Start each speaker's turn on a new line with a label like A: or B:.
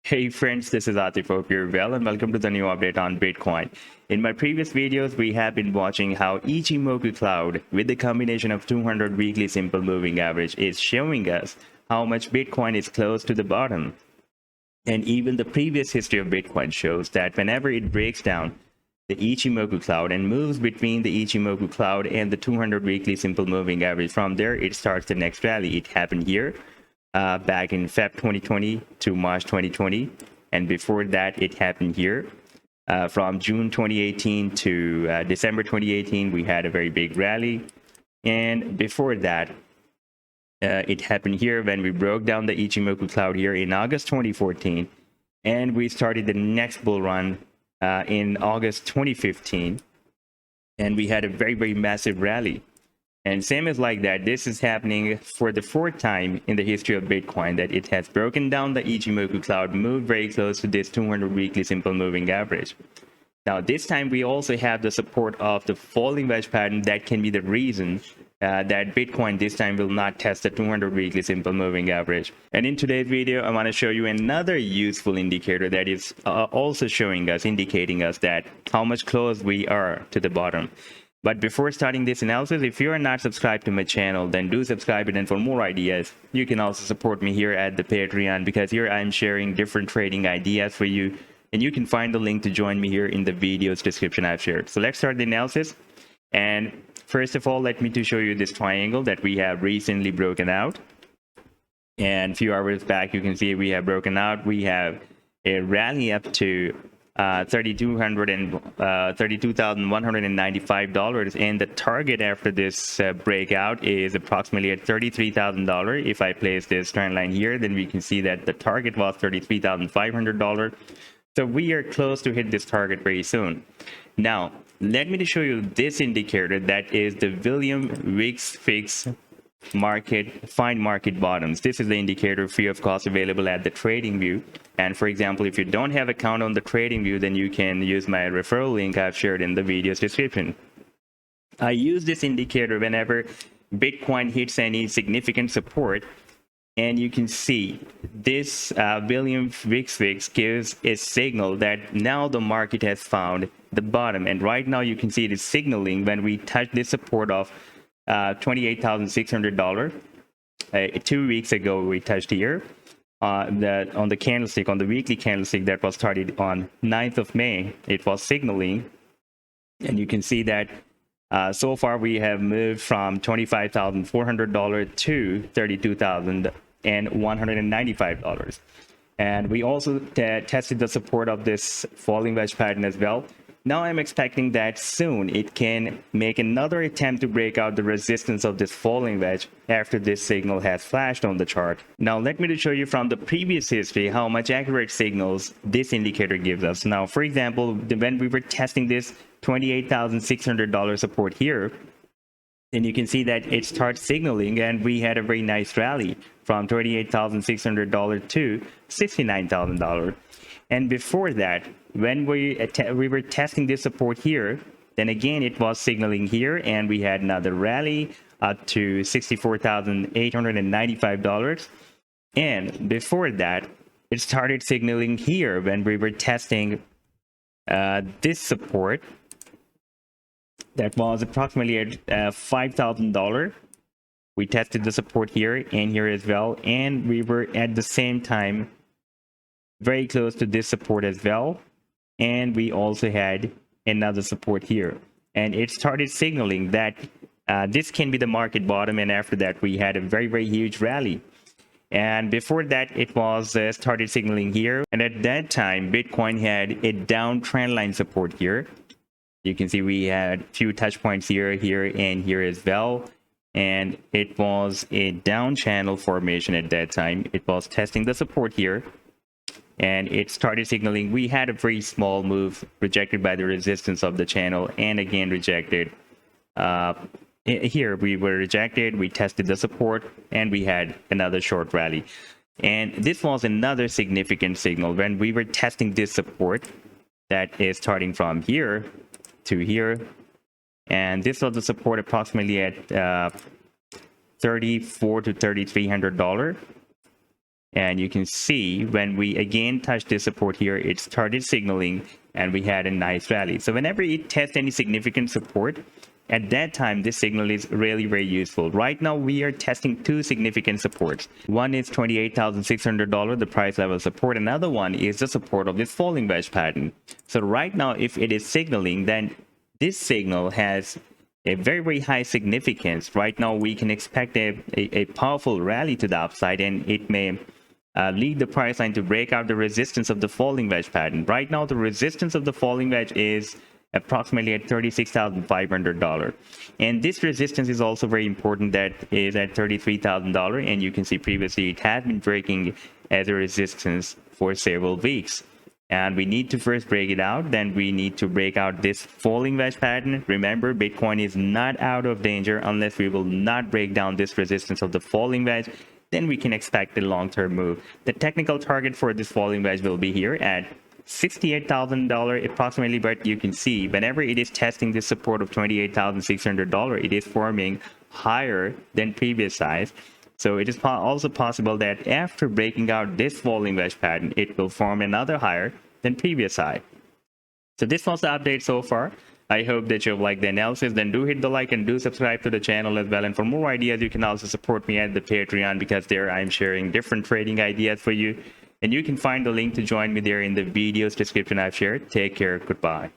A: Hey friends, this is Atif. Hope you're well and welcome to the new update on Bitcoin. In my previous videos, we have been watching how Ichimoku Cloud with the combination of 200 weekly simple moving average is showing us how much Bitcoin is close to the bottom. And even the previous history of Bitcoin shows that whenever it breaks down the Ichimoku Cloud and moves between the Ichimoku Cloud and the 200 weekly simple moving average, from there it starts the next rally. It happened here. Back in Feb 2020 to March 2020, and before that it happened here from June 2018 to December 2018. We had a very big rally, and before that it happened here when we broke down the Ichimoku Cloud here in August 2014, and we started the next bull run in August 2015, and we had a very massive rally. And same as like that, this is happening for the fourth time in the history of Bitcoin that it has broken down the Ichimoku Cloud, moved very close to this 200 weekly simple moving average. Now, this time we also have the support of the falling wedge pattern. That can be the reason that Bitcoin this time will not test the 200 weekly simple moving average. And in today's video, I want to show you another useful indicator that is also showing us, indicating us that how much close we are to the bottom. But before starting this analysis, if you are not subscribed to my channel, then do subscribe it. And for more ideas, you can also support me here at the Patreon, because here I'm sharing different trading ideas for you. And you can find the link to join me here in the video's description I've shared. So let's start the analysis. And first of all, let me to show you this triangle that we have recently broken out. And a few hours back, you can see we have broken out. We have a rally up to $32,195, and the target after this breakout is approximately at $33,000. If I place this trend line here, then we can see that the target was $33,500. So we are close to hit this target very soon. Now, let me show you this indicator, that is the William Wicks Fix find market bottoms. This is the indicator free of cost, available at the TradingView. And for example, if you don't have account on the TradingView, then you can use my referral link I've shared in the video's description. I use this indicator whenever Bitcoin hits any significant support, and you can see this William Wicks Fix gives a signal that now the market has found the bottom. And right now you can see it is signaling when we touch this support of $28,600. 2 weeks ago we touched here on the candlestick, on the weekly candlestick that was started on 9th of May. It was signaling, and you can see that so far we have moved from $25,400 to $32,195. And we also tested the support of this falling wedge pattern as well. Now I'm expecting that soon it can make another attempt to break out the resistance of this falling wedge after this signal has flashed on the chart. Now let me show you from the previous history how much accurate signals this indicator gives us. Now, for example, when we were testing this $28,600 support here, then you can see that it starts signaling, and we had a very nice rally from $28,600 to $69,000. And before that, when we were testing this support here, then again it was signaling here, and we had another rally up to $64,895. And before that, it started signaling here when we were testing this support that was approximately at $5,000. We tested the support here and here as well, and we were at the same time very close to this support as well. And we also had another support here, and it started signaling that this can be the market bottom. And after that, we had a very huge rally. And before that, it was started signaling here, and at that time Bitcoin had a down trend line support here. You can see we had a few touch points here and here as well, and it was a down channel formation at that time. It was testing the support here, and it started signaling. We had a very small move rejected by the resistance of the channel, and again rejected. Here we were rejected, we tested the support, and we had another short rally. And this was another significant signal when we were testing this support that is starting from here to here. And this was the support approximately at $3,400 to $3,300. And you can see when we again touched this support here, it started signaling and we had a nice rally. So whenever it tests any significant support, at that time, this signal is really very useful. Right now, we are testing two significant supports. One is $28,600, the price level support. Another one is the support of this falling wedge pattern. So right now, if it is signaling, then this signal has a very, very high significance. Right now, we can expect a powerful rally to the upside, and it may lead the price line to break out the resistance of the falling wedge pattern. Right now, the resistance of the falling wedge is approximately at $36,500, and this resistance is also very important, that is at $33,000, and you can see previously it has been breaking as a resistance for several weeks. And we need to first break it out, then we need to break out this falling wedge pattern. Remember, Bitcoin is not out of danger unless we will not break down this resistance of the falling wedge. Then we can expect a long-term move. The technical target for this falling wedge will be here at $68,000 approximately, but you can see whenever it is testing this support of $28,600, it is forming higher than previous highs. So it is also possible that after breaking out this falling wedge pattern, it will form another higher than previous high. So this was the update so far. I hope that you've liked the analysis. Then do hit the like and do subscribe to the channel as well. And for more ideas, you can also support me at the Patreon, because there I'm sharing different trading ideas for you. And you can find the link to join me there in the video's description I've shared. Take care. Goodbye.